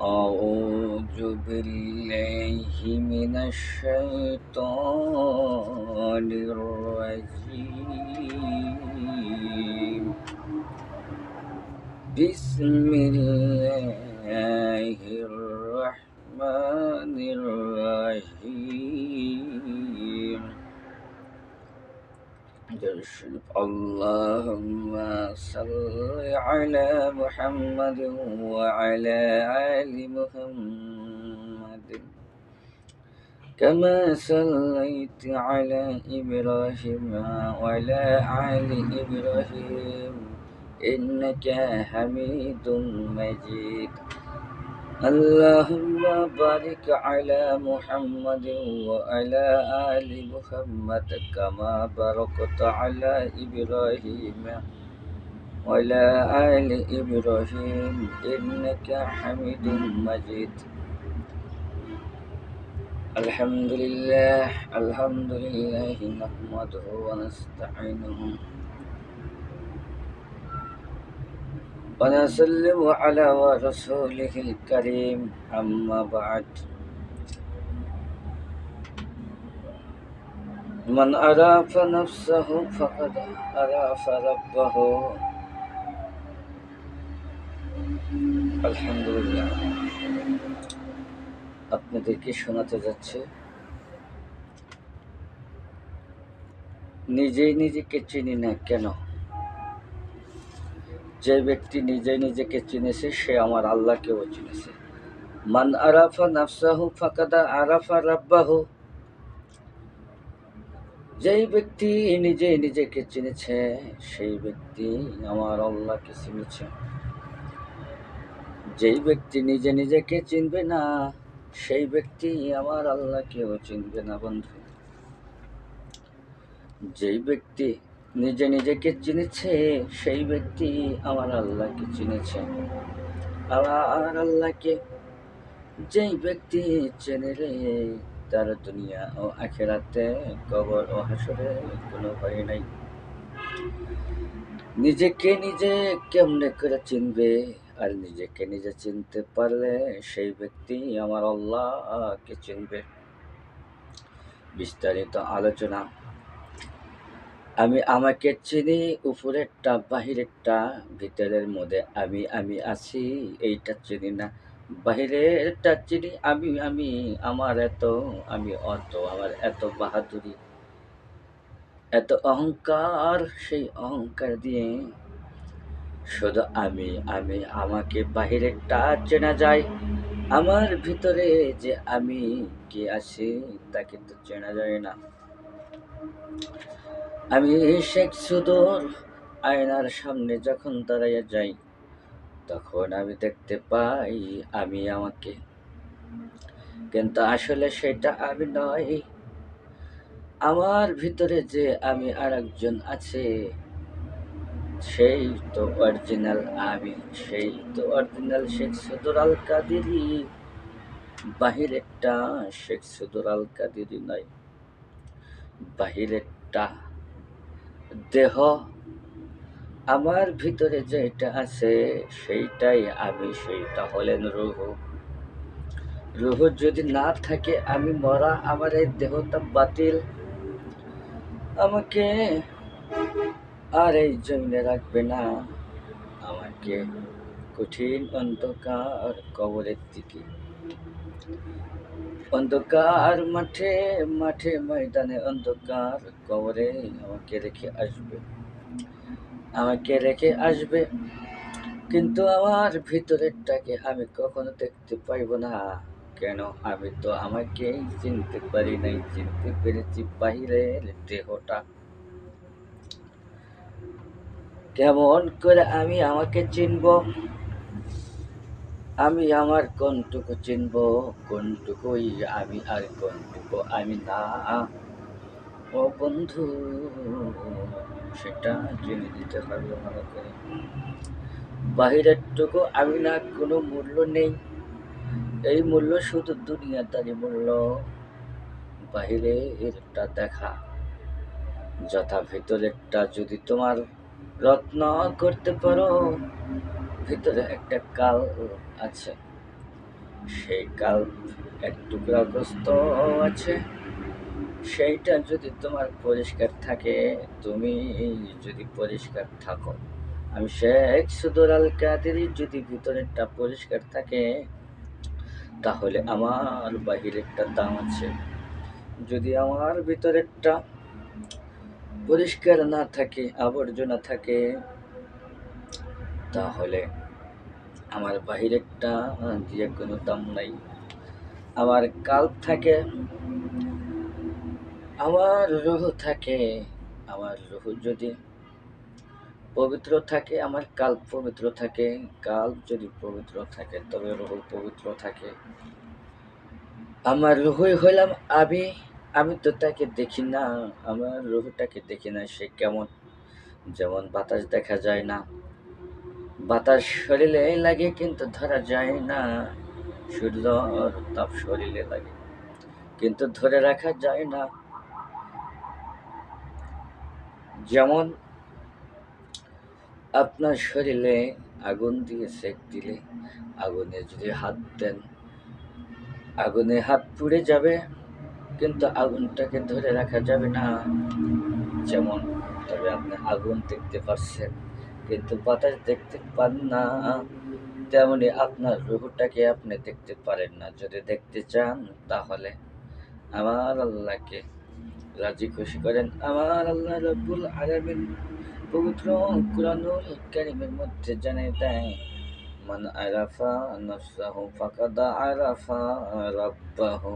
أعوذ بالله من الشيطان الرجيم. بسم الله الرحمن الرحيم. اللهم صل على محمد وعلى آل محمد كما صليت على إبراهيم وعلى آل إبراهيم إنك حميد مجيد. اللهم بارك على محمد وعلى آل محمد كما باركت على إبراهيم وعلى آل إبراهيم إنك حميد مجيد. الحمد لله نحمده ونستعينه ونسلم على رسوله الكريم. أما بعد، من عرف نفسه فقد عرف ربه. আলহামদুলিল্লাহ, আপনাদেরকে শোনাতে যাচ্ছে নিজেই নিজেকে চিনি না কেন। যে ব্যক্তি নিজেই নিজেকে চিনেছে সে আমার আল্লাহকেও চিনেছে। মান আরাফা নাফসাহু ফাকাদ আরাফা রাব্বাহু। যেই ব্যক্তি নিজেই নিজেকে চিনেছে সেই ব্যক্তি আমার আল্লাহকে চিনেছে। যেই ব্যক্তি নিজে নিজেকে চিনবে না সেই ব্যক্তি আমার আল্লাহকেও চিনবে না বন্ধু। যেই ব্যক্তি নিজে নিজেকে চিনেছে সেই ব্যক্তি আমার আল্লাহকে চিনেছে। আমার আল্লাহকে যেই ব্যক্তি চেনে রে, তার দুনিয়া ও আখিরাতে, কবর ও হাসরে কোনো ভয় নাই। নিজেকে নিজে কেমনে করে চিনবে? আর নিজেকে নিজে চিনতে পারলে সেই ব্যক্তি আমার আল্লাহকে চিনবে। বিস্তারিত আলোচনা। আমি আমাকে চিনি, উপরেরটা বাহিরেরটা, ভিতরের মধ্যে আমি আমি আছি এইটা চিনি না। বাহিরেরটা চিনি আমি আমি, আমার এত আমি অত, আমার এত বাহাদুরি, এত অহংকার। সেই অহংকার দিয়ে শুধু আমি আমি, আমাকে বাহিরেরটা চেনা যায়, আমার ভিতরে যে আমি কে আছি তা কিন্তু চেনা যায় না। আমি শেখ সুদূর আয়নার সামনে যখন দাঁড়াইয়া যাই তখন আমি দেখতে পাই আমি আমাকে, কিন্তু আসলে সেটা আমি নয়। আমার ভিতরে যে আমি আর একজন আছে সেই তো অরিজিনাল আমি, সেই তো অরিজিনাল শেখ সুদূর আল কাদেরী। বাহিরেরটা শেখ সুদূর আল কাদেরী নয়। বাহিরেরটা দেহ, আমার ভিতরে যেটা আছে সেইটাই আমি, সেইটা হলেন রূহ। রূহ যদি না থাকে আমি মরা, আমার এই দেহটা বাতিল। আমাকে আর এই জমিনে রাখবে না, আমাকে কঠিন অন্ধকার কবরের দিকে, অন্ধকার মাঠে মাঠে ময়দানে, অন্ধকার কবরে আমাকে রেখে আসবে, আমাকে রেখে আসবে। কিন্তু আমার ভিতরেরটাকে আমি কখনো দেখতে পাইব না। কেন? আমি তো আমাকেই চিনতে পারি নাই। চিনতে পেরেছি বাহিরের দেহটা। কেমন করে আমি আমাকে চিনব? আমি আমার কোনটুকু চিনব, কোনটুকুই আমি আর কোনটুকু আমি না। ও বন্ধু, সেটা জেনে দিতে হবে ভালো করে। বাহিরেরটুকু আমি না, কোনো মূল্য নেই। এই মূল্য শুধু দুনিয়াদারি মূল্য। বাহিরেরটা দেখা যথা, ভিতরেরটা যদি তোমার রত্ন করতে পারো, ভিতরে একটা কাল আছে। সেই কাল্প এক টুকরাগ্রস্ত আছে, সেইটা যদি তোমার পরিষ্কার থাকে, তুমি যদি পরিষ্কার থাকো, আমি শেখ সুদর আল কাদেরী যদি ভিতরেরটা পরিষ্কার থাকে, তাহলে আমার বাহিরেরটা দাম আছে। যদি আমার ভিতরেরটা পরিষ্কার না থাকে, আবর্জনা থাকে, তাহলে আমার বাহিরেরটা দিয়ে কোনো দাম নাই। আমার কাল্প থাকে, আমার রুহ থাকে। আমার রুহ যদি পবিত্র থাকে, আমার কাল্প পবিত্র থাকে। কাল্প যদি পবিত্র থাকে, তবে রুহ পবিত্র থাকে। আমার রুহই হইলাম আমি। আমি তো তাকে দেখি না, আমার রুহটাকে দেখি না। সে কেমন? যেমন বাতাস দেখা যায় না, বাতাস শরীরে লাগে কিন্তু ধরা যায় না। সূর্যর তাপ শরীরে লাগে কিন্তু ধরে রাখা যায় না। যেমন আপনার শরীরে আগুন দিয়ে সেঁক দিলে, আগুনে যদি হাত দেন, আগুনে হাত পুড়ে যাবে, কিন্তু আগুনটাকে ধরে রাখা যাবে না। যেমন, তবে আপনি আগুন দেখতে পাচ্ছেন কিন্তু বাতাস দেখতে পান না, তেমনি আপনার রূহটাকে আপনি দেখতে পারেন না। যদি দেখতে চান, তাহলে আমার আল্লাহকে রাজি খুশি করেন। আমার আল্লাহ রব্বুল আলামিন পবিত্র কুরআনুল কারীমের মধ্যে জানিয়ে দেয়, মান আরাফা নাফসাহু ফাকাদ আরাফা রাব্বাহু।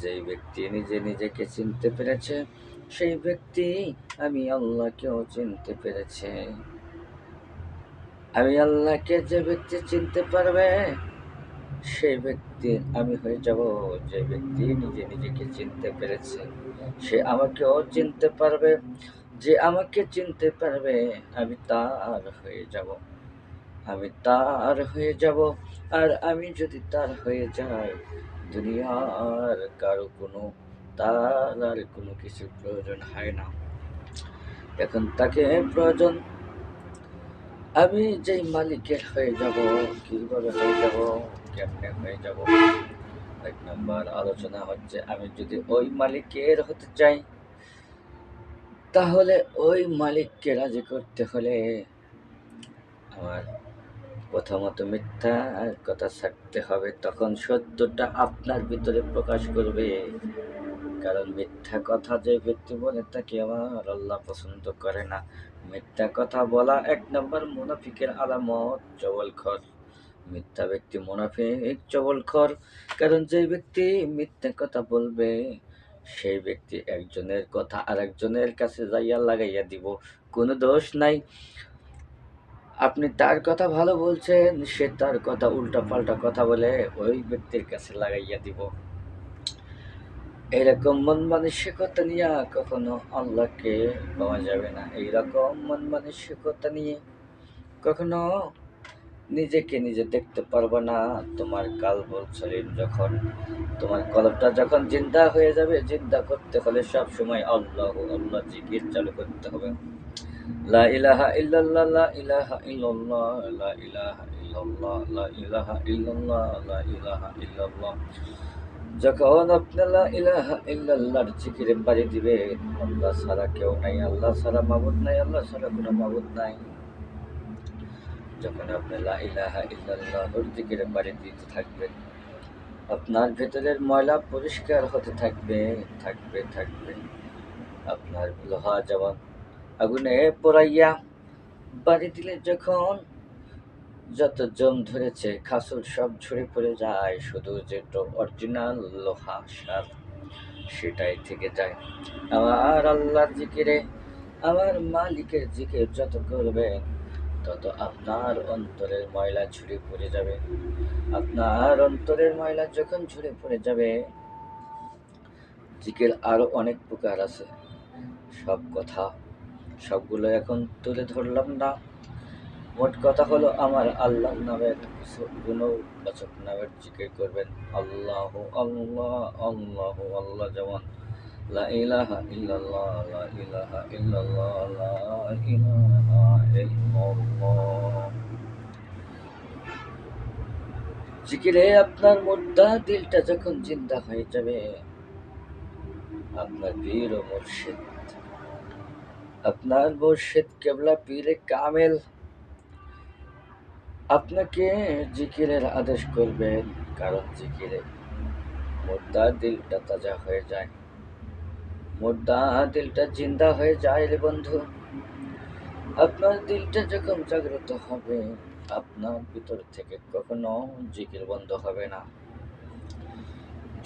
যেই ব্যক্তি নিজে নিজেকে চিনতে পেরেছে, সেই ব্যক্তি আমি আল্লাহকেও চিনতে পেরেছে। আমি আল্লাহকে যে ব্যক্তি চিনতে পারবে, সেই ব্যক্তি আমি হয়ে যাব। যে ব্যক্তি নিজে নিজেকে চিনতে পেরেছে, সে আমাকেও চিনতে পারবে। যে আমাকে চিনতে পারবে, আমি তার হয়ে যাব। আমি তার হয়ে যাব। আর আমি যদি তার হয়ে যাই, দুনিয়ার কারো কোনো, তার আর কোনো কিছুর প্রয়োজন হয় না। এখন তাকে প্রয়োজন। আমি যেই মালিকের হয়ে যাব, কিভাবে হয়ে যাব, কেমনে হয়ে যাব? এক নম্বর আলোচনা হচ্ছে, আমি যদি ওই মালিকের হতে চাই, তাহলে ওই মালিককে রাজি করতে হলে আমার প্রথমত মিথ্যা কথা ছাড়তে হবে। তখন সত্যটা আপনার ভিতরে প্রকাশ করবে। কারণ মিথ্যা কথা যে ব্যক্তি বলে, তাকে আমার আল্লাহ পছন্দ করে না। মিথ্যা কথা বলা এক নম্বর মুনাফিকের আলামত, চবলখর। মিথ্যা ব্যক্তি মুনাফিক, চবলখর। কারণ যে ব্যক্তি মিথ্যা কথা বলবে, সেই ব্যক্তি একজনের কথা আরেকজনের কাছে যাইয়া লাগাইয়া দিব। কোনো দোষ নাই। আপনি তার কথা ভালো বলছেন, সে তার কথা উল্টা পাল্টা কথা বলে ওই ব্যক্তির কাছে লাগাইয়া দিব। এরকম মন মানসিকতা নিয়ে কখনো আল্লাহকে পাওয়া যাবে না। এইরকম মন মানসিকতা নিয়ে কখনো নিজেকে নিজে দেখতে পারবো না। তোমার কাল্প শরীর যখন, তোমার কলবটা যখন জিন্দা হয়ে যাবে, জিন্দা করতে হলে সব সময় আল্লাহ আল্লাহ জিকির চালু করতে হবে। লা ইলাহা ইল্লাল্লাহ, লা ইলাহা ইল্লাল্লাহ, লা ইলাহা ইল্লাল্লাহ, লা ইলাহা ইল্লাল্লাহ, লা ইলাহা ইল্লাল্লাহ। যখন আপনি লা ইলাহা ইল্লাল্লাহর জিকিরে পাড়ি দিবে, আল্লাহ ছাড়া কেউ নাই, আল্লাহ ছাড়া মাবুদ নাই, আল্লাহ ছাড়া কোনো মাবুদ নাই। যখন আপনি লা ইলাহা ইল্লাল্লাহর জিকিরে পাড়ি দিতে থাকবেন, আপনার ভেতরের ময়লা পরিষ্কার হতে থাকবে, থাকবে, থাকবে। আপনার লোহা যেমন আগুনে পোড়াইয়া বাড়ি দিলে যখন যত জং ধরেছে, খাসুল সব ঝরে পড়ে যায়, শুধু যেটা অরিজিনাল লোহা সার, সেটাই থেকে যায়। আমার আল্লাহর জিকিরে, আমার মালিকের জিকির যত করবেন, তত আপনার অন্তরের ময়লা ঝরে পড়ে যাবে। আপনার অন্তরের ময়লা যখন ঝরে পড়ে যাবে, জিকির আরো অনেক প্রকার আছে। সব কথা, সবগুলো এখন তুলে ধরলাম না। মোট কথা হলো, আমার আল্লাহ নামের গুণবাচক নামের জিকির করবেন। আল্লাহ আল্লাহ আল্লাহ আল্লাহ। যেমন লা ইলাহা ইল্লাল্লাহ, লা ইলাহা ইল্লাল্লাহ, লা ইলাহা ইল্লাল্লাহ। জিকিরে আপনার মুর্দা দিলটা যখন জিন্দা হয়ে যাবে, আপনার পীর ও মুর্শিদ, আপনার মুর্শিদ কেবলা পীরে কামেল আপনাকে জিকিরের আদেশ করবেন, কারণ জিকিরে মুর্দার দিলটা তাজা হয়ে যায়, মুর্দা দিলটা জিন্দা হয়ে যায় রে বন্ধু। আপনার দিলটা যখন জাগ্রত হবে, আপনার ভিতর থেকে কখনো জিকির বন্ধ হবে না।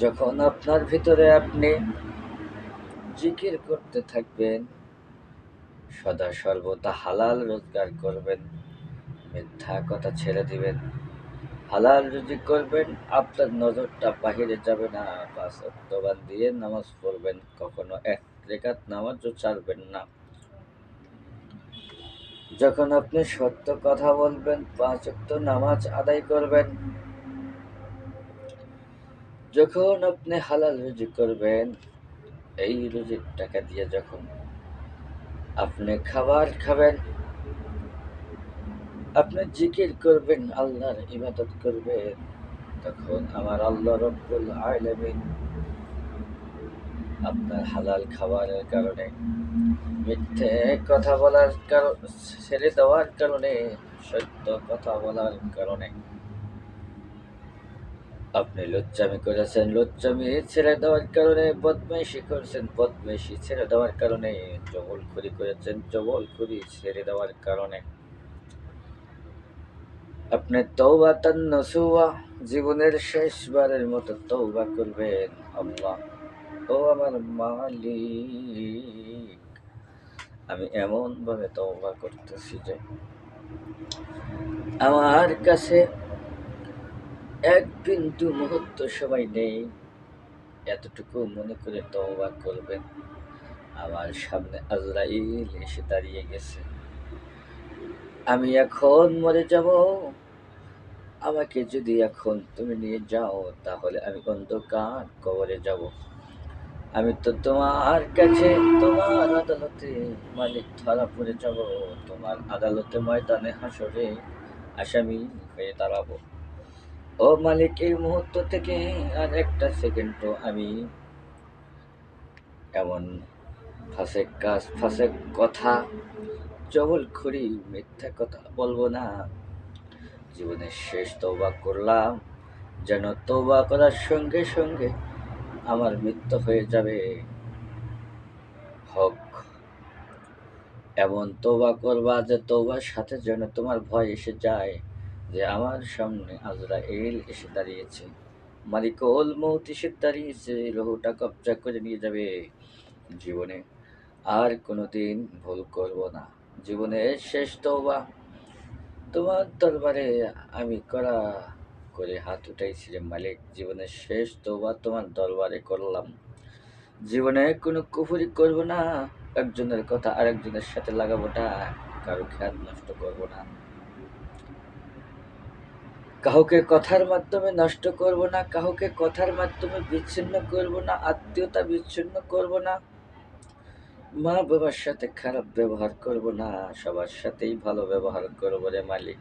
যখন আপনার ভিতরে আপনি জিকির করতে থাকবেন, সদা সর্বদা হালাল রোজগার করবেন, মিথ্যা কথা ছেড়ে দিবেন, হালাল রুজি করবেন, আপনার নজরটা বাহিরে যাবে না। পাঁচ ওয়াক্ত দিয়ে নামাজ পড়বেন, কখনো এক রেকাত নামাজও ছাড়বেন না। যখন আপনি সত্য কথা বলবেন, পাঁচ ওয়াক্ত নামাজ আদায় করবেন। যখন আপনি হালাল রুজি করবেন, এই রুজির টাকা দিয়ে যখন আপনি খাবার খাবেন, আপনি জিকির করবেন, আল্লাহর ইবাদত করবেন, তখন আমার আল্লাহ রব্বুল আলামিন আপনার হালাল খাবারের কারণে, মিথ্যে কথা বলার কারণ ছেড়ে দেওয়ার কারণে, সত্য কথা বলার কারণে, আপনি লুচ্চামি করেছেন, লুচ্চামি ছেড়ে দেওয়ার কারণে, বদমাইশি করেছেন, বদমাইশি ছেড়ে দেওয়ার কারণে, জবলখুরি করেছেন, জবলখুরি ছেড়ে দেওয়ার কারণে, আপনি তওবাতান নসুহা, জীবনের শেষবারের মতো তওবা করবেন। আল্লাহ, ও আমার মালিক, আমি এমন ভাবে তওবা করতেছি যে আমার কাছে এক বিন্দু মুহূর্ত সময় নেই, এতটুকু মনে করে তওবা করবেন। আমার সামনে আজরাইল এসে দাঁড়িয়ে গেছে, আমি এখন মরে যাব, আমাকে যদি এখন তুমি নিয়ে যাও, তাহলে আমি অন্ধকার কবরে যাব। আমি তো তোমার কাছে, তোমার আদালতে মালিক ধরা পড়ে যাব, তোমার আদালতে ময়দানে হাসরে আসামি হয়ে দাঁড়াবো। ও মালিক, এই মুহূর্ত থেকে আর একটা সেকেন্ডও আমি এমন ফাসেক কাজ, ফাসেক কথা, জবলখুরি, মিথ্যা কথা বলবো না। জীবনের শেষ তওবা করলাম, যেন তওবা করার সঙ্গে সঙ্গে আমার মৃত্যু হয়ে যাবে। হক এমন তওবা করবা যে তওবার সাথে যেন তোমার ভয় এসে যায় যে আমার সামনে আজরাইল এসে দাঁড়িয়েছে, মালিকুল মউত এসে দাঁড়িয়েছে, রুহটা কবজা করে নিয়ে যাবে। জীবনে আর কোনোদিন ভুল করব না। জীবনের শেষ তওবা তোমার দরবারে আমি করা করে হাত উঠাইছি রে মালিক, জীবনের শেষ তওবা তোমার দরবারে করলাম। জীবনে কোনো কুফরি করব না, একজনের কথা আরেকজনের সাথে লাগাবো না, কারো খেয়াল নষ্ট করব না, কাউকে কথার মাধ্যমে নষ্ট করব না, কাউকে কথার মাধ্যমে বিচ্ছিন্ন করব না, আত্মীয়তা বিচ্ছিন্ন করব না, মা বাবার সাথে খারাপ ব্যবহার করব না, সবার সাথেই ভালো ব্যবহার করবো রে মালিক।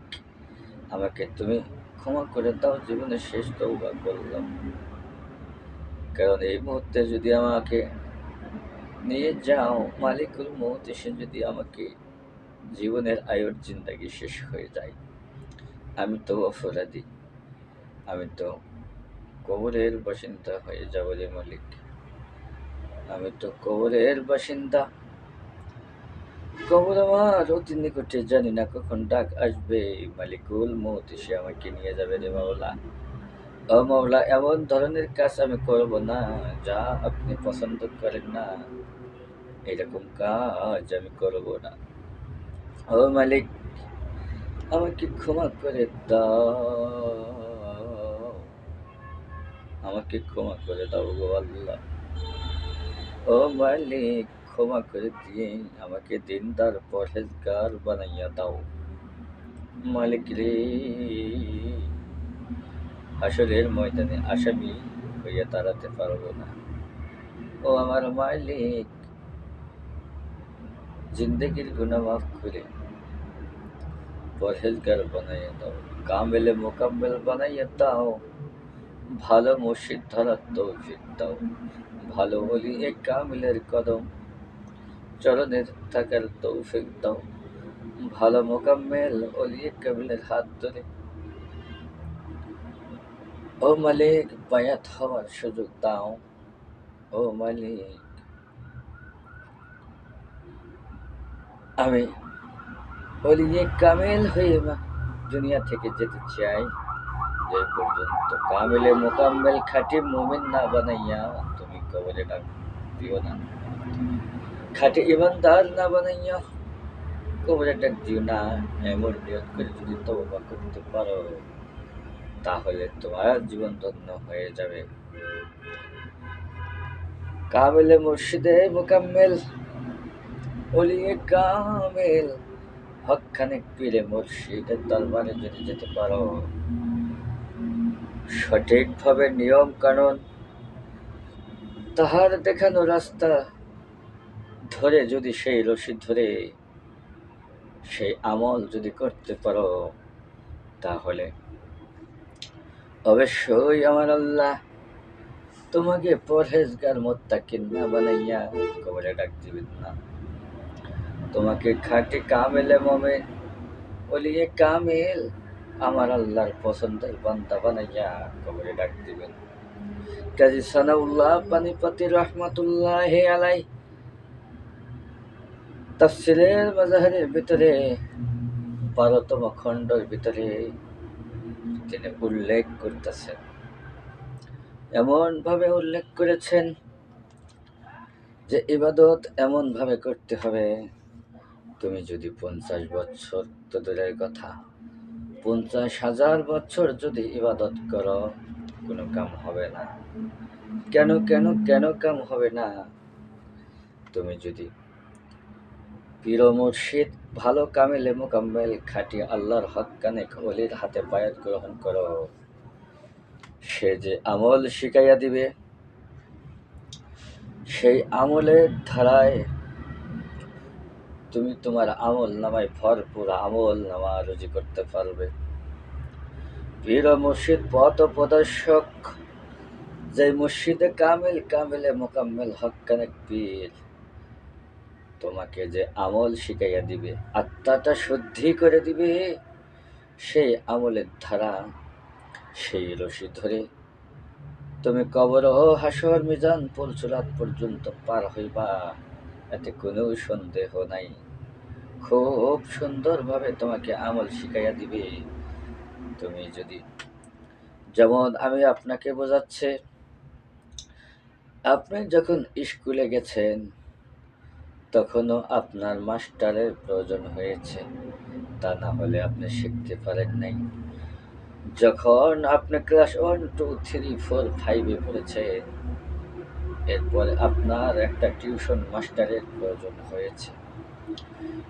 আমাকে তুমি ক্ষমা করে দাও, জীবনের শেষ তওবা করলাম। কারণ এই মুহূর্তে যদি আমাকে নিয়ে যাও, মালিকুল মউত এসে যদি আমাকে জীবনের আয়ুর জিন্দাগি শেষ হয়ে যায়, আমি তো অপরাধী, আমি তো কবরের বাসিন্দা হয়ে যাব রে মালিক, আমি তো কবরের বাসিন্দা। কবর আমার অতি নিকটে, জানি না কখন ডাক আসবে, মালিকুল মউত এসে আমাকে নিয়ে যাবে রে মাওলা। ও মাওলা, এমন ধরনের কাজ আমি করব না যা আপনি পছন্দ করেন না, এরকম কাজ আমি করব না। ও মালিক, আমাকে ক্ষমা করে দাও, আমাকে ক্ষমা করে দাও গো আল্লাহ। ও মালিক, ক্ষমা করে দিয়ে আমাকে দিনদার পরহেজগার বানাইয়া দাও। মালিক রে, হাসরের ময়দানে আসামি হইয়া দাঁড়াতে পারবো না। ও আমার মালিক, জিন্দগির গুনাহ মাফ করে পরহেজগার বানাইয়া দাও। কামেলে মোকাম্মেল বানাইয়া দাও, ভালো মুর্শিদ ধরার তৌফিক দাও, ভালো বলি এ কামিলের কদম চরণে থাকার তৌফিক দাও, ভালো মোকাম্মেল অলিয়ে কামিলের হাত ধরে ও মালিক বায়াত হওয়ার সুযোগ দাও। ও মালিক, আমি অলিয়ে কামিল হয়ে দুনিয়া থেকে যেতে চাই, যে পর্যন্ত কামিলে মোকাম্মেল খাঁটি মুমিন না বানাইয়া তুমি কবরে ডাক দিও না, খাঁটি ইমানদার না বানাইয়া কবরে ডাক দিও না। এমন নিয়ত করে যদি তওবা করতে পারো, তাহলে তোমার জীবন ধন্য হয়ে যাবে। কামিলে মুর্শিদে মোকাম্মেল অলিয়ে কামিল হক্কানে পীরে মুর্শিদের দরবারে যদি যেতে পারো, সঠিকভাবে নিয়ম কানুন তাহার দেখানো রাস্তা ধরে যদি সেই রশি ধরে সেই আমল যদি করতে পারো, তাহলে অবশ্যই আমার আল্লাহ তোমাকে পরহেজগার মুত্তাকিন না বানাইয়া কবরে ডাক দিবেন না, তোমাকে খাঁটি কামিলে মুমিন ওলিয়ে কামিল আমার আল্লাহর পছন্দের বান্দা বানাইয়া কবরে ডাক দিবেন। কাজী সানাউল্লাহ পানিপতি রহমাতুল্লাহি আলাই তাফসীরের মাজাহিরের ভিতরে 12তম খণ্ডের ভিতরে তিনি উল্লেখ করতেছেন, এমন ভাবে উল্লেখ করেছেন যে ইবাদত এমন ভাবে করতে হবে, তুমি যদি 50 বছর তো দূরের কথা 50,000 বছর যদি ইবাদত করো, কোনো কাম হবে না। কেন কেন কেন কাম হবে না? তুমি যদি পীর মুর্শিদ ভালো কামিলে মোকাম্মেল খাঁটি আল্লাহর হক্কানে ওলির হাতে বায়াত গ্রহণ করো, সে যে আমল শিখাইয়া দিবে, সেই আমলের ধারায় তুমি তোমার আমল নামায় ভরপুর আমল নামা রুজি করতে পারবে। পীর মুর্শিদ পথ প্রদর্শক, যে মুর্শিদে কামিল কামিলে মোকাম্মেল হক্কানে পীর তোমাকে যে আমল শিখাইয়া দিবে, আত্মাটা শুদ্ধি করে দিবে, সেই আমলের ধারা সেই রশি ধরে তুমি কবর ও হাসর মিজান পুলসিরাত পর্যন্ত পার হইবা, এতে কোনো সন্দেহ নাই। খুব সুন্দরভাবে তোমাকে আমল শিখাইয়া দিবে। তুমি যদি, যেমন আমি আপনাকে বোঝাচ্ছি, আপনি যখন স্কুলে গেছেন তখনও আপনার মাস্টারের প্রয়োজন হয়েছে, তা না হলে আপনি শিখতে পারেন নাই। যখন আপনি ক্লাস 1, 2, 3, 4, 5-এ পড়েছেন, এরপরে আপনার একটা টিউশন মাস্টারের প্রয়োজন হয়েছে।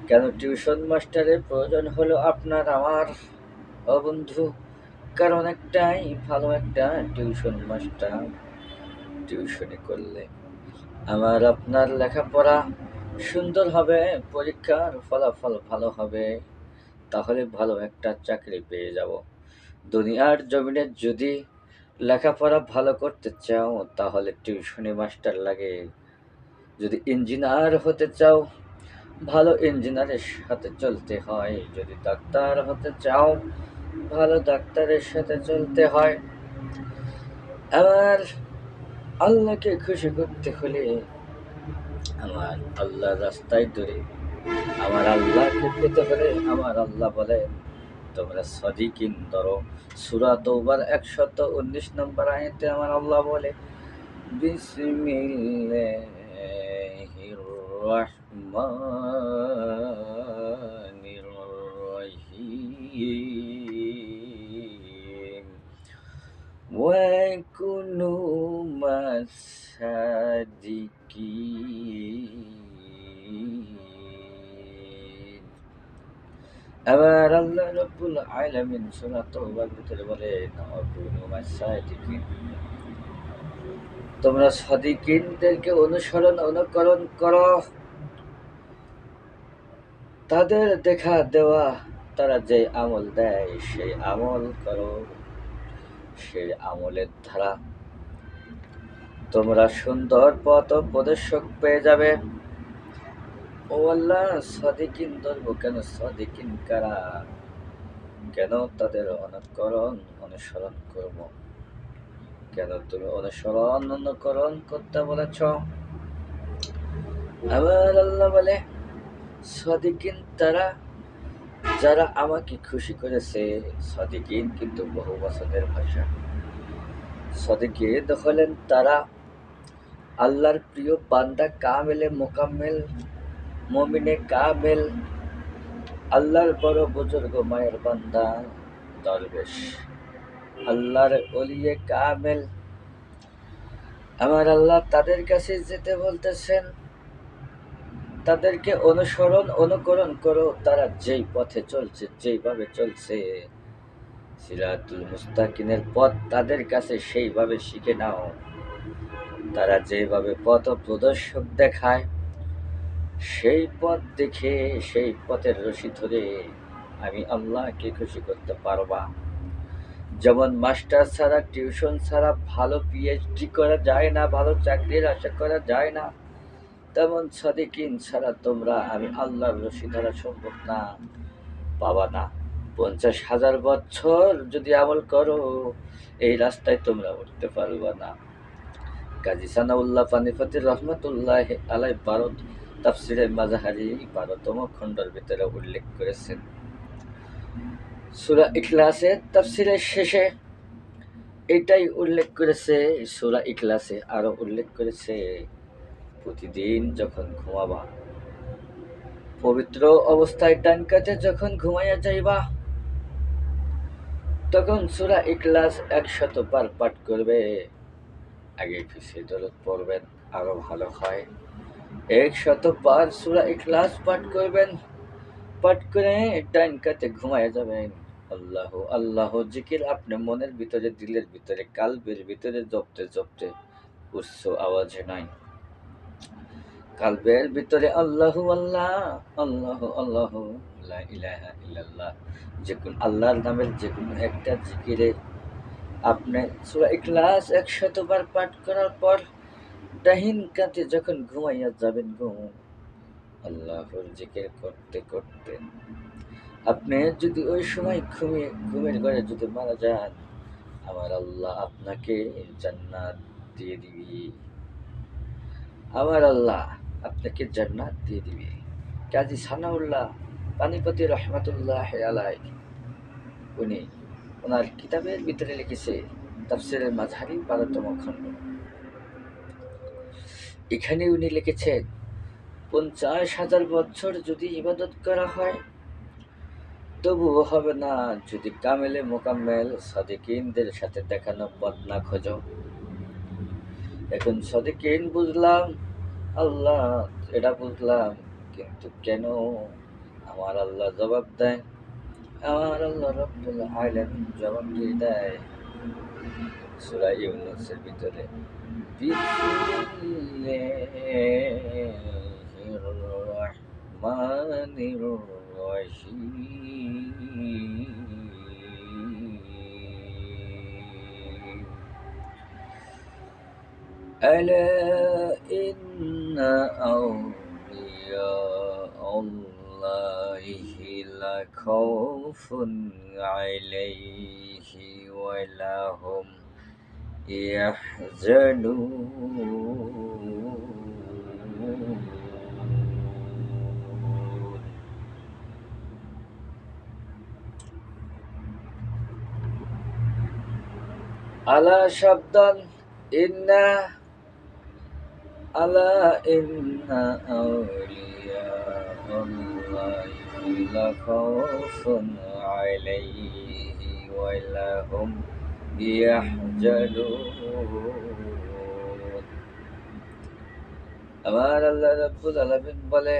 কেন টিউশন মাস্টারের প্রয়োজন হলো আপনার আমার বন্ধু? কারণ একটাই, ভালো একটা টিউশন মাস্টার টিউশনি করলে আমার আপনার লেখাপড়া সুন্দর হবে, পরীক্ষার ফলাফল ভালো হবে, তাহলে ভালো একটা চাকরি পেয়ে যাব। দুনিয়ার জমিনে যদি লেখাপড়া ভালো করতে চাও, তাহলে টিউশনি মাস্টার লাগে। যদি ইঞ্জিনিয়ার হতে চাও, ভালো ইঞ্জিনিয়ারের সাথে চলতে হয়। যদি ডাক্তার হতে চাও, ভালো ডাক্তারের সাথে চলতে হয়। আমার আল্লাহকে খুশি করতে হলে আমার আল্লাহর রাস্তায় ধরে আমার আল্লাহকে পেতে হলে আমার আল্লাহ বলেন, তোমরা সাদিকিন ধরো। সূরা তাওবার 119 নম্বর আয়াতে আমার আল্লাহ বলে, বিসমিল্লাহির রহমানির রহিম ওয়াকুনু মাসাদিকিন। আবার আল্লাহ রাব্বুল আলামিন সূরা তাওবার ভিতরে বলেন, ওয়াকুনু মাসাদিকিন, তোমরা সাদিকিনদেরকে অনুকরণ করো, তাদের দেখা দেওয়া তারা যে আমল দেয় সেই আমল করো, সেই আমলের ধারা তোমরা সুন্দর পথ প্রদর্শক পেয়ে যাবে। ও আল্লাহ, সাদিকিন ধরবো কেন? সাদিকিন কারা? কেন তাদের অনুসরণ করব? কেন তুমি অনুকরণ করতে বলেছ? আমার আল্লাহ বলে, সাদিকিন তারা যারা আমাকে খুশি করেছে। সাদিকিন কিন্তু বহু বছরের ভাষা। সাদিকিন হলেন তারা আল্লাহর প্রিয় বান্দা, কামেলে মোকাম্মেল, মুমিনে কামেল, আল্লাহর বড় বুজুর্গ মায়ের বান্দা, দরবেশ, আল্লাহর ওলিয়ে কামেল। আমার আল্লাহ তাদের কাছে যেতে বলতেছেন, তাদেরকে অনুকরণ করো। তারা যেই পথে চলছে, যেইভাবে চলছে, সিরাতুল মুস্তাকিমের পথ তাদের কাছে সেইভাবে শিখে নাও। তারা যেভাবে পথ প্রদর্শক দেখায়, সেই পথ দেখে, সেই পথের রশি ধরে আমি আল্লাহকে খুশি করতে পারবা। যেমন মাস্টার ছাড়া, টিউশন ছাড়া ভালো পিএইচডি করা যায় না, ভালো চাকরির আশা করা যায় না, তেমন সাদিকিন ছাড়া তোমরা আমি আল্লাহর রশি ধরা সম্ভব না, পাবা না। 50,000 বছর যদি আমল করো, এই রাস্তায় তোমরা উঠতে পারবা না। কাজী সানাউল্লাহ পানিপতি রহমতুল্লাহ আলাই ভারত তাফসিরে মাজাহারি 12তম খণ্ডের ভিতরে উল্লেখ করেছেন। সূরা ইখলাসের তাফসিরের শেষে এটাই উল্লেখ করেছে। সূরা ইখলাসে আরো উল্লেখ করেছে, প্রতিদিন যখন ঘুমাবা, পবিত্র অবস্থায় ডান কাতে যখন ঘুমাইয়া যাইবা, তখন সূরা ইখলাস 100 বার পাঠ করবে। আগে পিছিয়ে দরুদ পড়বেন, আরো ভালো হয়। 100 বার সূরা ইখলাস পাঠ করবেন, পাঠ করে ডান কাতে ঘুমাইয়া যাবেন। আল্লাহ আল্লাহ জিকির আপনি মনের ভিতরে, দিলের ভিতরে, কালবের ভিতরে জপতে জপতে উচ্চ আওয়াজে নাই, কালবের ভিতরে আল্লাহু আল্লাহ, আল্লাহু আল্লাহ, লা ইলাহা ইল্লাল্লাহ, যে কোন আল্লাহর নামের যে কোনো একটা জিকিরে আপনি সূরা ইখলাস 100 বার পাঠ করার পর ডাহিন কাতে যখন ঘুমাইয়া যাবেন, আল্লাহর জিকির করতে করতে আপনি যদি ওই সময় ঘুমের ঘরে যদি মারা যান, আমার আল্লাহ আপনাকে জান্নাত দিয়ে দিবি। আমার আল্লাহ আপনাকে জান্নাত দিয়ে দিবে। কাজী সানাউল্লাহ পানিপতি রহমতুল্লাহ আলাই, উনি ওনার কিতাবের ভিতরে লিখেছে, তাফসিরে মাঝহারি 12তম খণ্ড, এখানে উনি লিখেছেন, 50,000 বছর যদি ইবাদত করা হয় তবুও হবে না যদি কামেলে মোকাম্মেল সাদিকিনদের সাথে দেখানো পথ না খোঁজো। এখন সাদিকিন বুঝলাম, আল্লাহ এটা বুঝলাম, কিন্তু কেন? আমার আল্লাহ জবাব দেয়, আমার আল্লাহ রব্বুল আলামিন জবাব দিয়ে দেয় সূরা ইউনূসের ভিতরে, বিসমিল্লাহির রহমানির রহিম। ألا إن أولياء الله لا خوف عليه ولا هم يحزنون। আলা শব্দান ইন্না, আলা ইন্না আউলিয়া আল্লাহি লা খাউফুন আলাইহি ওয়া লা হুম ইয়াহজানুন। আমার আল্লাহ রাব্বুল আলামিন বলে,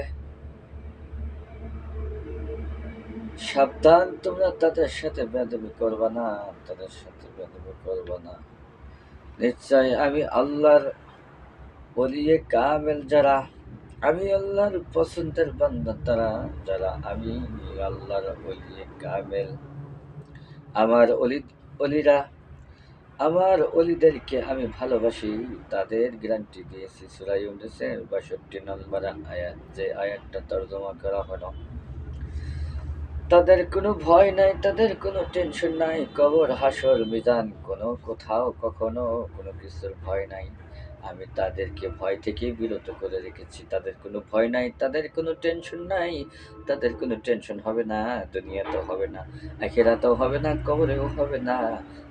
সাবধান, তোমরা তাদের সাথে বেয়াদবি করবা না, তাদের সাথে বেয়াদবি করবা না। নিশ্চয় আমি আল্লাহর ওলিয়ে কামেল যারা, আমি আল্লাহর পছন্দের বান্দা তারা, যারা আমি আল্লাহর ওলি কামেল। আমার অলিরা, আমার অলিদেরকে আমি ভালোবাসি, তাদের গ্যারান্টি দিয়েছি সূরা ইউনূসের ৬২ নম্বর আয়াত, যে আয়াতটা তর্জমা করা হলো। তাদের কোনো ভয় নাই, তাদের কোনো টেনশন নাই, কবর, হাসর, মিজান, কোনো কোথাও কখনো কোনো কিছুর ভয় নাই। আমি তাদেরকে ভয় থেকে বিরত করে রেখেছি। তাদের কোনো ভয় নাই, তাদের কোনো টেনশন নাই, তাদের কোনো টেনশন হবে না। দুনিয়াতেও হবে না, আখিরাতেও হবে না, কবরেও হবে না,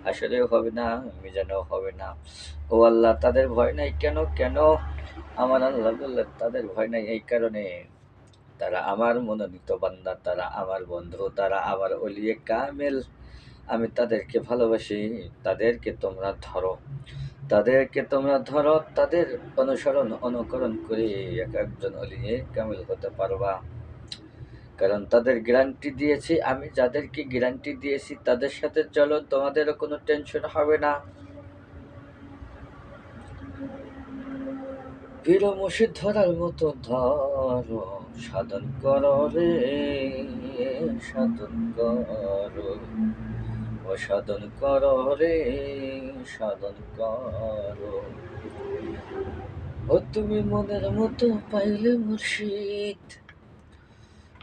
হাসরেও হবে না, মিজানেও হবে না। ও আল্লাহ, তাদের ভয় নাই কেন? কেন? আমার আল্লাহ বললেন, তাদের ভয় নাই এই কারণে, তারা আমার মনোনীত বান্দা, তারা আমার বন্ধু, তারা আমার ওলিয়ে কামেল। আমি তাদেরকে ভালোবাসি। তাদেরকে তোমরা ধরো, তাদেরকে তোমরা ধরো, তাদের অনুসরণ অনুকরণ করে এক একজন ওলিয়ে কামেল হতে পারবা। কারণ তাদের গ্যারান্টি দিয়েছি আমি, যাদেরকে গ্যারান্টি দিয়েছি তাদের সাথে চলো, তোমাদেরও কোনো টেনশন হবে না। বীর মুর্শিদ ধরার মতো ধরো, সাধন করো রে, সাধন করো, ও সাধন করো রে, সাধন করো। ও তুমি মনের মতো পাইলে মুর্শিদ,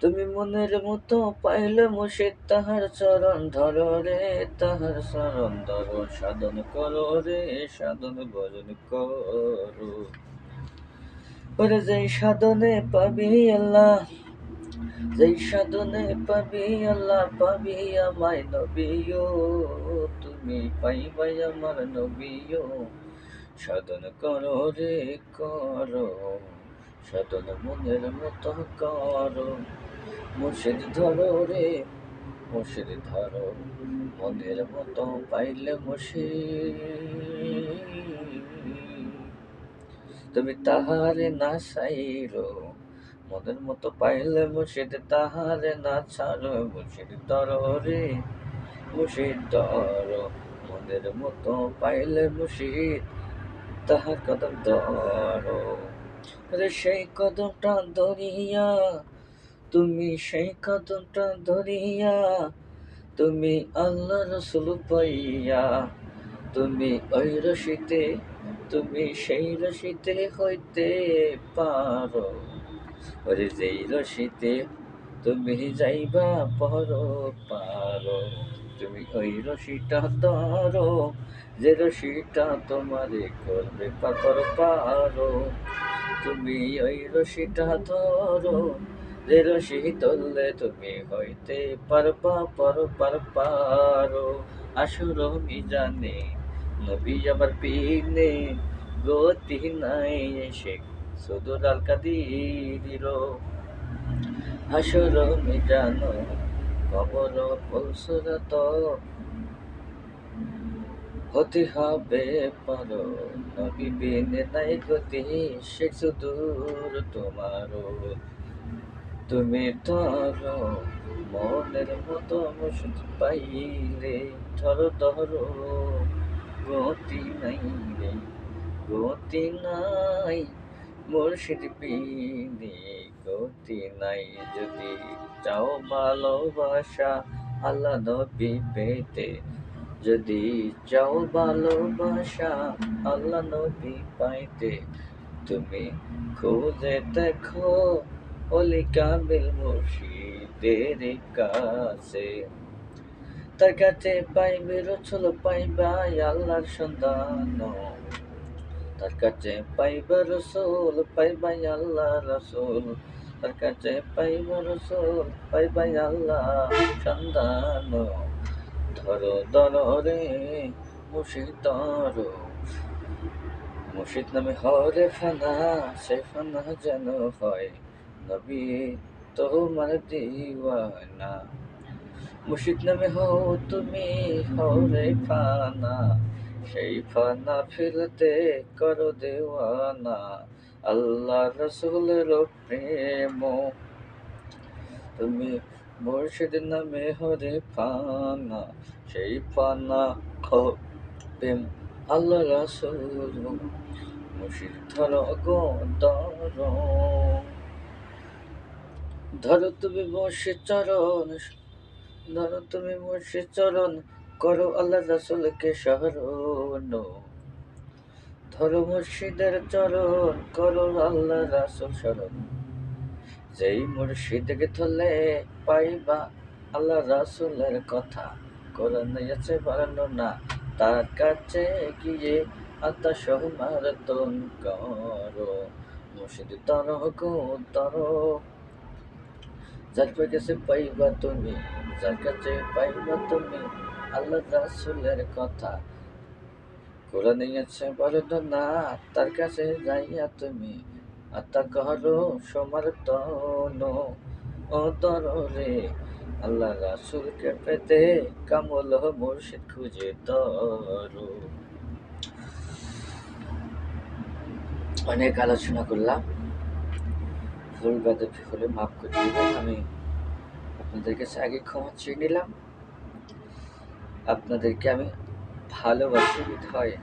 তুমি মনের মতো পাইলে মুর্শিদ, তাহার চরণ ধরো রে, তাহার চরণ ধরো, সাধন করো রে, সাধন ভজন করো। ওরে যেই সাধনে পাবি আল্লাহ, যেই সাধনে পাবি আল্লাহ, পাবি আমায় নবীও, তুমি পাইবাই আমার নবীও। সাধন করো রে করো, সাধন মনের মতো করো। মুর্শিদ ধরো রে, মুর্শিদ ধরো, মনের মতো পাইলে মুর্শিদ, তুমি তাহারে না ছাইরো। মনের মতো পাইলে মুর্শিদ, তাহারে না ছাড়ো। মুর্শিদ ধরো রে, মুর্শিদ ধরো, মনের মতো পাইলে মুর্শিদ, তাহার কদম ধরো। রে সেই কদমটা ধরিয়া, তুমি সেই কদমটা ধরিয়া, তুমি আল্লাহ রসুল পাইয়া, তুমি ওই রশিতে, তুমি সেই রশিতে হইতে পারো। ওরে যেই রশিতে তুমি যাইবা পারো পারো, তুমি ওই রশিটা ধরো, যে রশিটা তোমারে করবে পার পারো। তুমি ওই রশিটা ধরো, যে রশি ধরলে তুমি হইতে পারবা পারো। আসর মিজানে নবী আমার পিনে, গতি নাই এসে সুদূর আল কাদির। হাসর মিজান কবর ফুলসুরত, হতে হবে পারো, নবী বিনে নাই গতি, সে সুদূর তোমারও। তুমি ধরো মনের মতো মুর্শিদ পাইলে, ধরো ধরো, গতি নাই রে, গতি নাই, মুর্শিদ বিনে গতি নাই। যদি চাও ভালোবাসা আল্লাহ নবী পেতে, যদি চাও ভালোবাসা আল্লাহ নবী পাইতে, তুমি খুঁজে দেখো অলি কামিল মুর্শিদের কাছে। তার কাছে পাইবে রসুল, পাইবা আল্লাহর সন্ধান, তার কাছে পাইবা রসুল, পাইবা আল্লাহ রসুল, তার কাছে পাইবা রসুল, পাইবা আল্লাহ সন্ধান। ধরো ধরো রে মুর্শিদ ধরো, মুর্শিদ নামে হরে ফানা, সে ফানা যেন হয় নবী তোমার দিওয়ানা। মুর্শিদ নামে হও তুমি হরে ফানা, সেই ফানা ফিরতে করো দেওয়ানা। আল্লাহ রসুলের প্রেম, তুমি মুর্শিদ নামে হরে ফানা, সেই ফানা প্রেম আল্লাহ রসুল। মুর্শিদ ধরো গো ধরো, ধরো তুমি মুর্শিদ চরণ, ধরো তুমি মুর্শিদ চরণ, করো আল্লাহ রাসূলকে স্মরণ। ধরো মুর্শিদের চরণ, করো আল্লাহ রাসূল স্মরণ। যেই মুর্শিদকে ধরলে পাইবা আল্লাহ রাসূলের কথা, কোরআন আছে বর্ণনা, তার কাছে গিয়ে আত্মা সমর্থন করো। মুর্শিদ ধরো গো ধরো, যার কাছে পাইবা তুমি, যার কাছে পাইবা তুমি আল্লাহ রাসূলের কথা, কোরআনে আছে বর্ণনা, তার কাছে যাইয়া তুমি আত্মা করো সমর্থন। ও তররে আল্লাহ রাসূলকে পেতে কামল মুর্শিদ খুঁজে ধরো। অনেক আলোচনা করলাম, ভুল বাদে হলে মাফ করে দিবেন। আমি আপনাদের কাছে আগে ক্ষমা চেয়ে নিলাম। আপনাদেরকে আমি ভালোবাসি বিধায়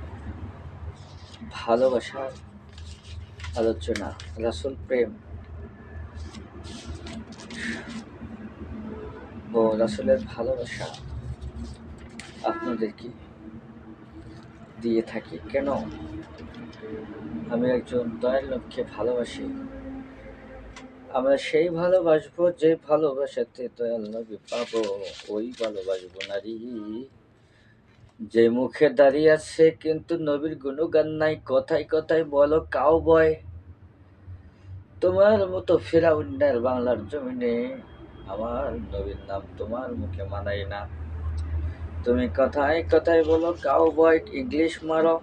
ভালোবাসার আলোচনা, রাসূল প্রেম ও রাসূলের ভালোবাসা আপনাদেরকে দিয়ে থাকি। কেন? আমি একজন দয়াল নবীকে ভালোবাসি। আমরা সেই ভালোবাসবো যে ভালোবাসাতে দয়াল নবী পাবো, ওই ভালোবাসবো নারী। যে মুখে দাঁড়িয়ে আছে কিন্তু নবীর গুণগান নাই, কথায় কথায় বলো কাউ বয়। তোমার মতো ফেরাউনের বাংলার জমিনে আমার নবীর নাম তোমার মুখে মানাই না। তুমি কথায় কথায় বলো কাউ বয়, ইংলিশ মারো।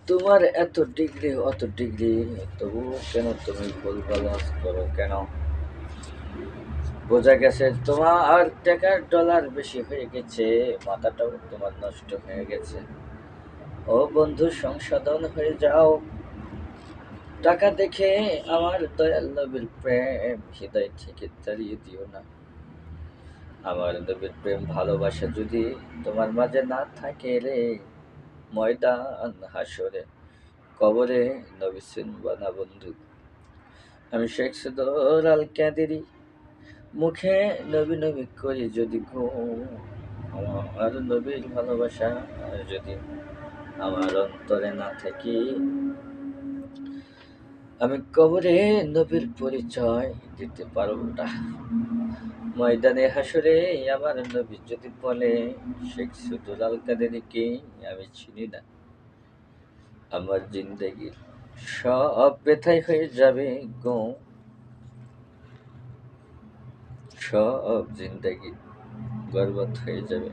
তোমার এত ডিগ্রি অত ডিগ্রি, তবু কেন তুমি ভুল বালাস করো কেন? বোঝা গেছে তোমার টাকার ডলার বেশি হয়ে গেছে, মাথাটাও তোমার নষ্ট হয়ে গেছে। ও বন্ধু, সংশোধন হয়ে যাও। টাকা দেখে আমার দয়াল নবীর প্রেম হৃদয় থেকে তাড়িয়ে দিও না। আমার নবীর প্রেম ভালোবাসা যদি তোমার মাঝে না থাকে রে, ময়দান হাসরে কবরে নবী চিনবা না বন্ধু। আমি শেখ সদর আল কাদেরী, মুখে নবী নবী করি যদি গো, আমার নবীর ভালোবাসা যদি আমার অন্তরে না থাকি, আমি কবরে নবীর পরিচয় দিতে পারবো না। ময়দানে হাসরে আমার নবী যদি বলে শেখ সদর আল কাদেরীকে আমি চিনি না, আমার জিন্দেগি সব ব্যথাই হয়ে যাবে গো, সব জিন্দেগি বরবাদ হয়ে যাবে।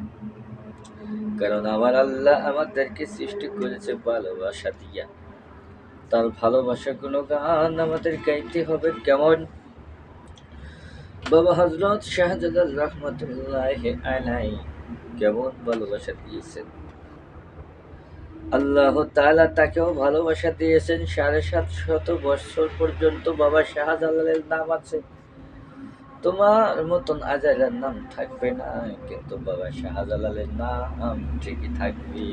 কারণ আমার আল্লাহ আমাদেরকে সৃষ্টি করেছে ভালোবাসা দিয়া। তার ভালোবাসা গুণগান আমাদের গাইতে হবে কেমন? বাবা হযরত শাহজালাল রাহমাতুল্লাহি আলাইহি কেমন ভালোবাসা দিয়েছেন। আল্লাহ তাআলা তাকেও ভালোবাসা দিয়েছেন। ৭৫০ বছর পর্যন্ত বাবা শাহজালালের নাম আছে। তোমার মতন আজাইরার নাম থাকবে না, কিন্তু বাবা শাহজালালের নাম ঠিকই থাকবে।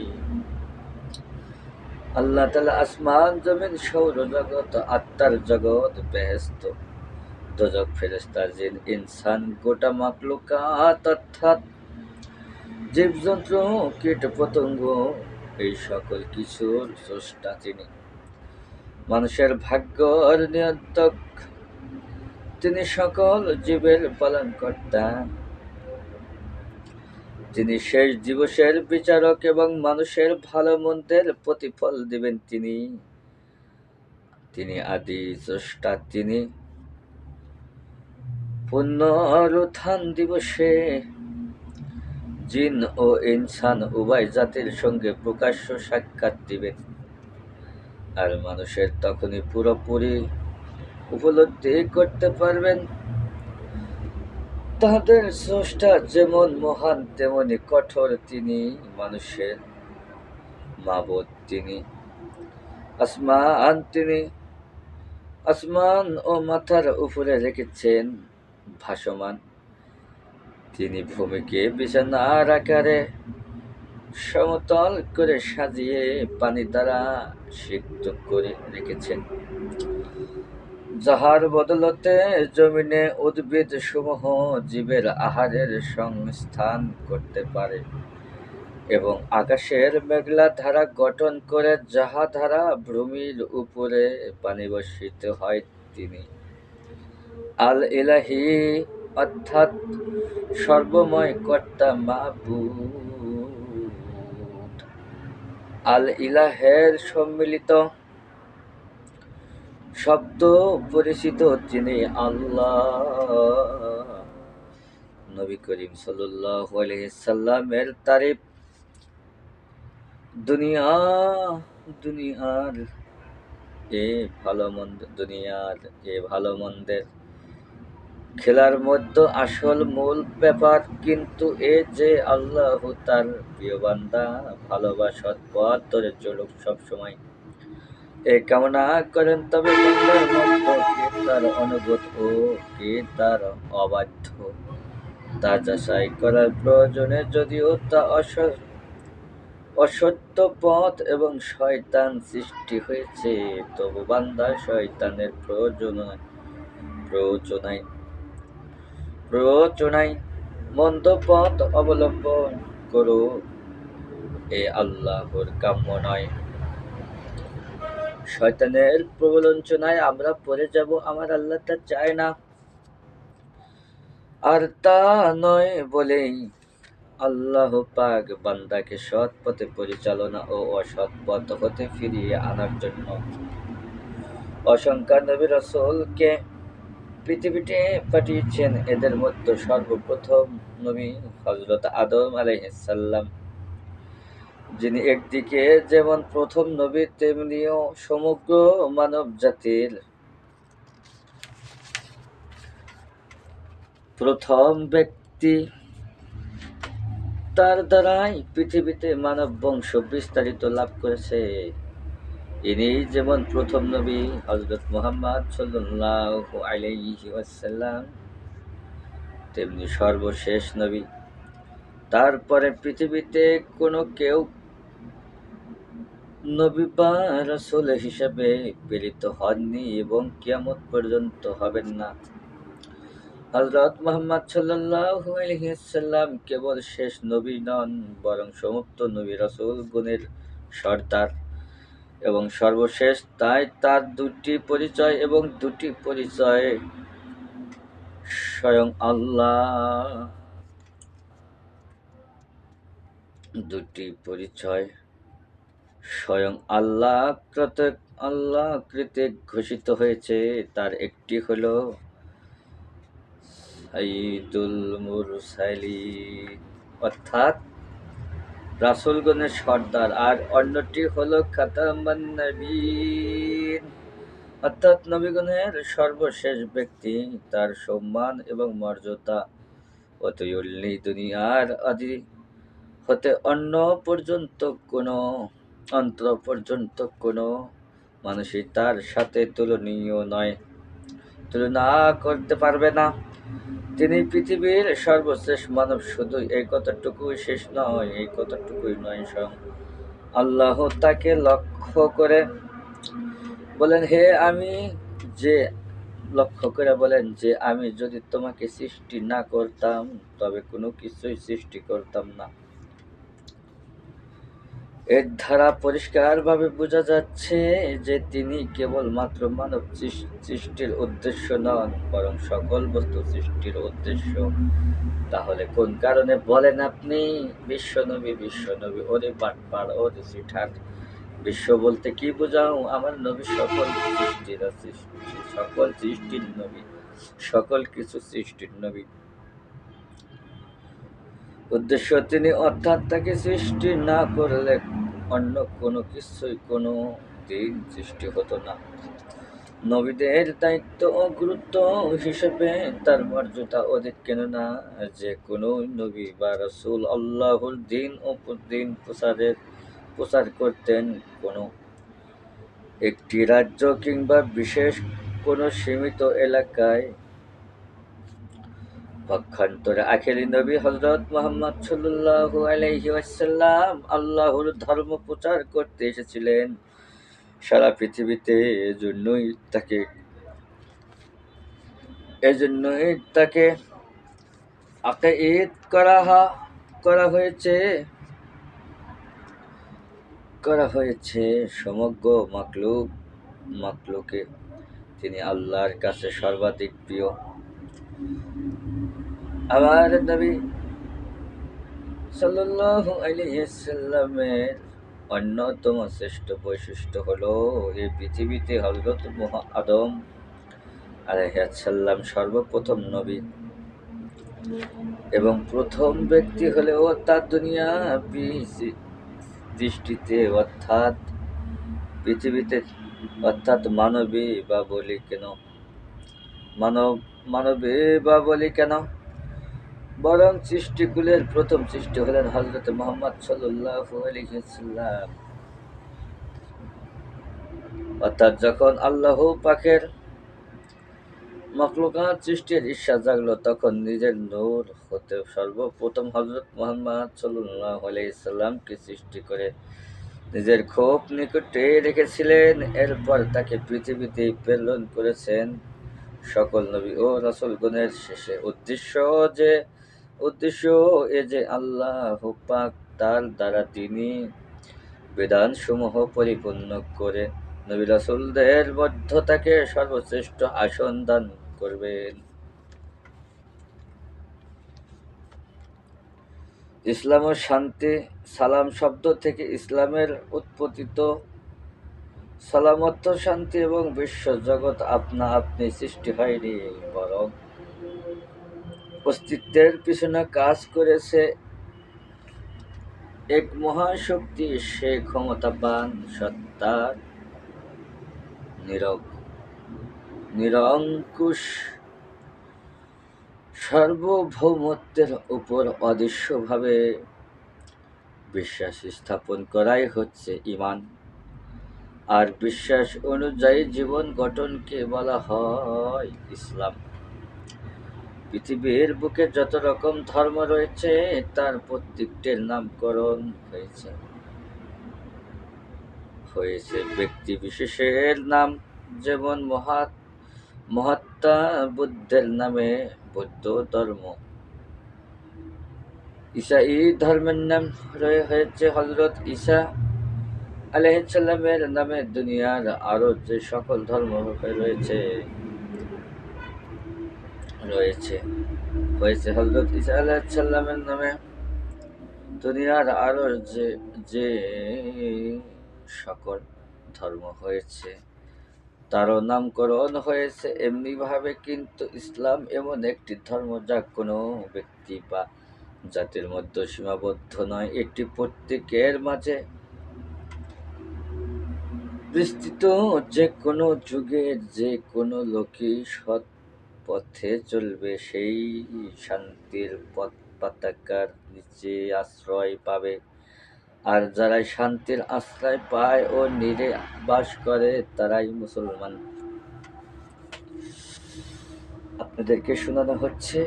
আল্লাহ তাআলা আসমান জমিন সৌরজগৎ আত্মার জগৎ বেহেশত দোজখ ফেরেশতা জিন ইনসান গোটা মাখলুকাত অর্থাৎ জীবজন্তু কীট পতঙ্গ এই সকল কিছুর স্রষ্টা তিনি। মানুষের ভাগ্যর নিয়ন্ত্রক তিনি, সকল জীবের পালনকর্তা তিনি, শেষ দিবসের বিচারক এবং মানুষের ভালো মন্দের প্রতিফল দিবেন তিনি। তিনি আদি স্রষ্টা, তিনি পুনরুত্থান দিবসে জিন ও ইনসান উভয় জাতির সঙ্গে প্রকাশ্য সাক্ষাৎ দিবেন। আর মানুষের তখনই পুরোপুরি উপলব্ধি করতে পারবেন তাদের স্রষ্টা যেমন মহান তেমনি কঠোর তিনি, মানুষের মাবুদ তিনি। আসমান ও মাথার উপরে রেখেছেন ভাসমান তিনি, ভূমিকে বিছানার আকারে সমতল করে সাজিয়ে পানি দ্বারা সিক্ত করে রেখেছেন, যাহার বদলতে জমিনে উদ্ভিদ সমূহ জীবের আহারের সংস্থান করতে পারে, এবং আকাশের মেঘলা ধারা গঠন করে যাহা ধারা ভূমির উপরে পানি বর্ষিত হয়, তিনি আল ইলাহি, অর্থাৎ সর্বময় কর্তা মাবুদ। আল ইলাহের সম্মিলিত শব্দ পরিচিত, তিনি আল্লাহ। নবী করিম সাল্লাল্লাহু আলাইহি সাল্লামের তারিফ দুনিয়ার ভালো মন্দের খেলার মধ্যে আসল মূল ব্যাপার কিন্তু এ যে আল্লাহ তার প্রিয় বান্দা ভালোবাসার পথ ধরে চলুক সবসময়, এ কামনা করেন। তবে বান্দার মধ্যে কে তার অনুগত ও কে তার অবাধ্য তা যাচাই করার প্রয়োজনে, যদিও তা অসত্য পথ এবং শয়তান সৃষ্টি হয়েছে, তবু বান্দা শয়তানের প্ররোচনায় মন্দ পথ অবলম্বন করো, এ আল্লাহর কাম্য নয়। শয়তানের প্রবঞ্চনায় আমরা পড়ে যাব, আমার আল্লাহ তা চায় না। আর তা নয় বলেই আল্লাহ পাক বান্দাকে সৎ পথে পরিচালনা ও অসৎ পথ হতে ফিরিয়ে আনার জন্য অসংখ্য নবী রাসূলকে পৃথিবীতে পাঠিয়েছেন। এদের মধ্যে সর্বপ্রথম নবী হযরত আদম আলাইহিস সালাম, যিনি একদিকে যেমন প্রথম নবী, তেমনিও সমগ্র মানব জাতির প্রথম ব্যক্তি। তার দ্বারাই পৃথিবীতে মানব বংশ বিস্তারিত লাভ করেছে। ইনি যেমন প্রথম নবী হযরত মুহাম্মদ সাল্লাল্লাহু আলাইহি ওয়াসাল্লাম, তেমনি সর্বশেষ নবী। তারপরে পৃথিবীতে কোনো কেউ নবী বা রাসূল হিসেবে প্রেরিত হননি এবং কিয়ামত পর্যন্ত হবেন না। হযরত মুহাম্মদ সাল্লাল্লাহু আলাইহি ওয়াসাল্লাম কেবল শেষ নবী নন, বরং সমস্ত নবী রাসূল গণের সর্দার এবং সর্বশেষ। তাই তার দুটি পরিচয়, এবং দুটি পরিচয় স্বয়ং আল্লাহ কর্তৃক ঘোষিত হয়েছে। তার একটি হল সাইয়্যিদুল মুরসালিন, অর্থাৎ রাসূলগণের সর্দার, আর অন্যটি হল খাতামান নবীয়্যিন, অর্থাৎ নবীগণের সর্বশেষ ব্যক্তি। তার সম্মান এবং মর্যাদা অতুলনীয়, দুনিয়ার আদি হতে অন্ত পর্যন্ত কোনো মানুষই তার সাথে তুলনা করতে পারবে না। তিনি পৃথিবীর সর্বশেষ মানব। শুধু এই কথাটুকুই নয়, স্বয়ং আল্লাহ তাকে লক্ষ্য করে বলেন যে আমি যদি তোমাকে সৃষ্টি না করতাম তবে কোনো কিছুই সৃষ্টি করতাম না। এর দ্বারা পরিষ্কারভাবে বোঝা যাচ্ছে যে তিনি কেবলমাত্র মানব সৃষ্টির উদ্দেশ্য নন, বরং সকল বস্তু সৃষ্টির উদ্দেশ্য। তাহলে কোন কারণে বলেন আপনি বিশ্বনবী? ওরে বাটপার, ওরে সিঠার! বিশ্ব বলতে কি বোঝাও? আমার নবী সকল সৃষ্টির নবী, সকল কিছু সৃষ্টির নবী। উদ্দেশ্য তিনি, অর্থাৎ তাকে সৃষ্টি না করলে অন্য কোনো কিছুই কোনো দিন সৃষ্টি হতো না। নবীদের দায়িত্ব ও গুরুত্ব হিসেবে তার মর্যাদা অধিক, কেননা যে কোনো নবী বা রাসূল আল্লাহর দিন প্রচার করতেন কোনো একটি রাজ্য কিংবা বিশেষ কোনো সীমিত এলাকায়। পক্ষান্তরে আখেরি নবী হযরত মুহাম্মদ সাল্লাল্লাহু আলাইহি ওয়াসাল্লাম আল্লাহর ধর্ম প্রচার করতে এসেছিলেন সারা পৃথিবীতে। এজন্যই তাকে আকিদ করা হয়েছে সমগ্র মাখলুকে তিনি আল্লাহর কাছে সর্বাধিক প্রিয়। আমার নবী সাল্লাল্লাহু আলাইহি ওয়াসাল্লামের অন্যতম শ্রেষ্ঠ বৈশিষ্ট্য হলো এই পৃথিবীতে হযরত আদম আলাইহিস সালাম সর্বপ্রথম নবী এবং প্রথম ব্যক্তি হলেও তার দুনিয়াবী দৃষ্টিতে পৃথিবীতে অর্থাৎ মানবী বা বলি কেন বরং সৃষ্টিকুলের প্রথম সৃষ্টি হলেন হযরত মুহাম্মদ সাল্লাল্লাহু আলাইহি ওয়াসাল্লাম। অর্থাৎ যখন আল্লাহ পাকের মাখলুকাত সৃষ্টির ইচ্ছা জাগলো, তখন নিজের নূর হতে সর্বপ্রথম হযরত মুহাম্মদ সাল্লাল্লাহু আলাইহি সাল্লামকে সৃষ্টি করে নিজের খুব নিকটে রেখেছিলেন। এরপর তাকে পৃথিবীতে প্রেরণ করেছেন সকল নবী ও রাসূলগণের শেষে। উদ্দেশ্য এ যে আল্লাহ পাক তার দ্বারা তিনি বিধানসমূহ পরিপূর্ণ করে নবী রাসূলদের মধ্য তাকে সর্বশ্রেষ্ঠ আসন দান করবেন। ইসলাম ও শান্তি। সালাম শব্দ থেকে ইসলামের উৎপত্তি। সালাম অর্থ শান্তি এবং বিশ্ব জগৎ আপনা আপনি সৃষ্টি হয়নি, বরং অস্তিত্বের পিছনে কাজ করেছে এক মহাশক্তি। সে ক্ষমতাবান, সত্তার, নিরঙ্কুশ সার্বভৌমত্বের উপর অদৃশ্যভাবে বিশ্বাস স্থাপন করাই হচ্ছে ঈমান। আর বিশ্বাস অনুযায়ী জীবন গঠনকে বলা হয় ইসলাম। পৃথিবীর বুকে যত রকম ধর্ম রয়েছে তার প্রত্যেকটির নামকরণ হয়েছে ব্যক্তি বিশেষের নাম। যেমন মহাত্মা বুদ্ধের নামে বৌদ্ধ ধর্ম, ঈসাই ধর্মের নাম হয়েছে হযরত ঈসা আলাইহিস সালামের নামে। দুনিয়ার আরো যে সকল ধর্ম হয়েছে হযরত ঈসা আলাইহিস সালামের নামে। দুনিয়ার আরো যে সকল ধর্ম হয়েছে তারও নামকরণ হয়েছে এমনি ভাবে। কিন্তু ইসলাম এমন একটি ধর্ম যা কোনো ব্যক্তি বা জাতির মধ্যে সীমাবদ্ধ নয়। এটি প্রত্যেকের মাঝে বিস্তৃত। যে কোনো যুগের যে কোনো লোকই সৎ পথে চলবে সেই শান্তির পতাকার নিচে আশ্রয় পাবে। আর যারাই শান্তির আশ্রয় পায় ও নীড়ে বাস করে তারাই মুসলমান। আপনাদেরকে শোনানো হচ্ছে,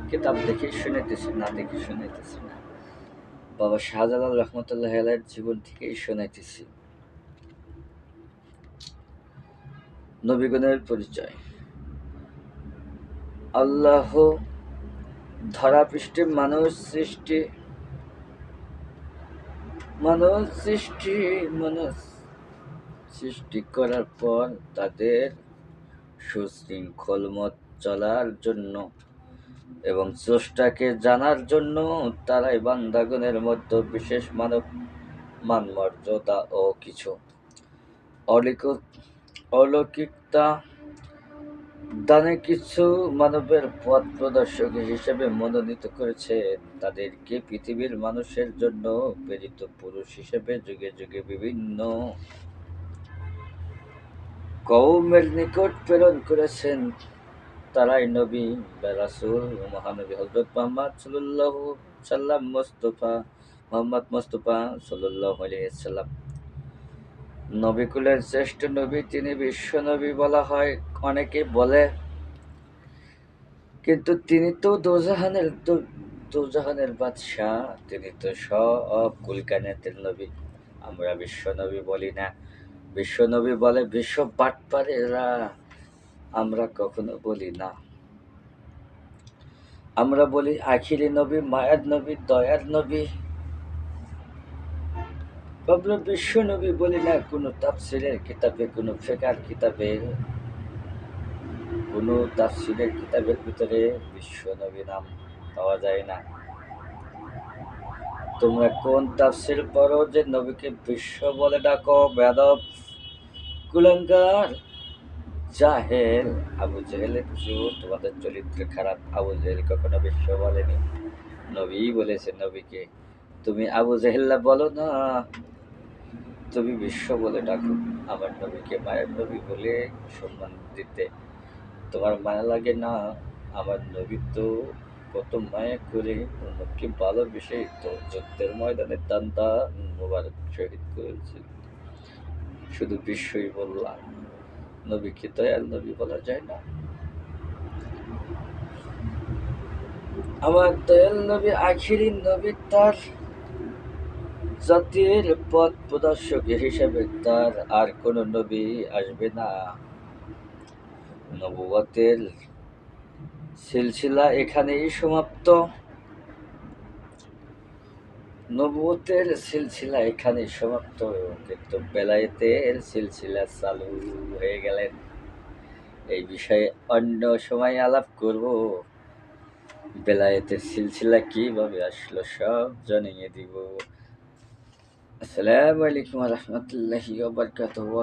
কিতাব দেখে শুনাইতেছি, না দেখে শুনাইতেছি না, বাবা শাহজালাল রহমতুল্লাহ আলাইহির জীবন থেকেই শোনাইতেছি। নবীগণের পরিচয়। আল্লাহ ধরাপৃষ্ঠে মানুষ সৃষ্টি করার পর তাদের সুশৃঙ্খল মত চলার জন্য এবং স্রষ্টাকে জানার জন্য তারাই বান্দাগণের মধ্যে বিশেষ মান মর্যাদা ও কিছু অলৌকিকতা দানে কিছু মানবের পথ প্রদর্শক হিসেবে মনোনীত করেছেন। তাদেরকে পৃথিবীর মানুষের জন্য প্রেরিত পুরুষ হিসেবে যুগে যুগে বিভিন্ন কওমের নিকট প্রেরণ করেছেন। তারাই নবী বা রাসূল মহানবী হযরত মুহাম্মদ সাল্লাল্লাহু সাল্লাল্লাহু আলাইহি ওয়াসাল্লাম নবীকুলের শ্রেষ্ঠ নবী। তিনি বিশ্ব নবী বলা হয়। অনেকে বলে কিন্তু তিনি তো দোজাহানের বাদশাহ, তিনি তো সব কুল কায়নাতের নবী। আমরা বিশ্বনবী বলি না। বিশ্বনবী বলে বিশ্ব বাটপারেরা, আমরা কখনো বলি না। আমরা বলি আখিরি নবী, মায়ার নবী, দয়ার নবী। আমরা বিশ্বনবী বলি না। কোনো তাফসিরের কিতাবে, কোনো ফিকহের কিতাবে, কোনো তাফসিরের কিতাবের ভিতরে বিশ্বনবী নাম পাওয়া যায় না। তোমরা কোন তাফসির পড়ো যে নবীকে বিশ্ব বলে ডাকো? বেয়াদব, কুলাঙ্গার, জাহেল। আবু জেহেলের চেয়েও তোমাদের চরিত্র খারাপ। আবু জেহেল কখনো বিশ্ব বলেনি, নবী বলেছে নবীকে। তুমি আবু জেহেল্লা বলো না, তুমি বিশ্ব বলে ডাকো। আমার নবীকে মায়ের নবী বলে সম্মান দিতে তোমার মায়া লাগে না? আমার নবী তো কত মায়া করে উম্মতকে ভালোবেসে তো যুদ্ধের ময়দানে দান্দা মোবারক শহীদ করেছিল। শুধু বিশ্বই বললাম, নবীকে দয়াল নবী বলা যায় না? আমার দয়াল নবী আখিরি নবী, তার জাতির পথ প্রদর্শক হিসেবে তার আর কোন নবী আসবে না। নবুয়তের সিলসিলা এখানেই সমাপ্ত। নবুয়তের সিলসিলা এখানেই সমাপ্ত, কিন্তু বেলায়েতের সিলসিলা চালু হয়ে গেলেন। এই বিষয়ে অন্য সময় আলাপ করব। বেলায়েতের সিলসিলা কিভাবে আসলো সব জানিয়ে দিব। আসসালামু আলাইকুম ওয়া রাহমাতুল্লাহি ওয়া বারাকাতুহু।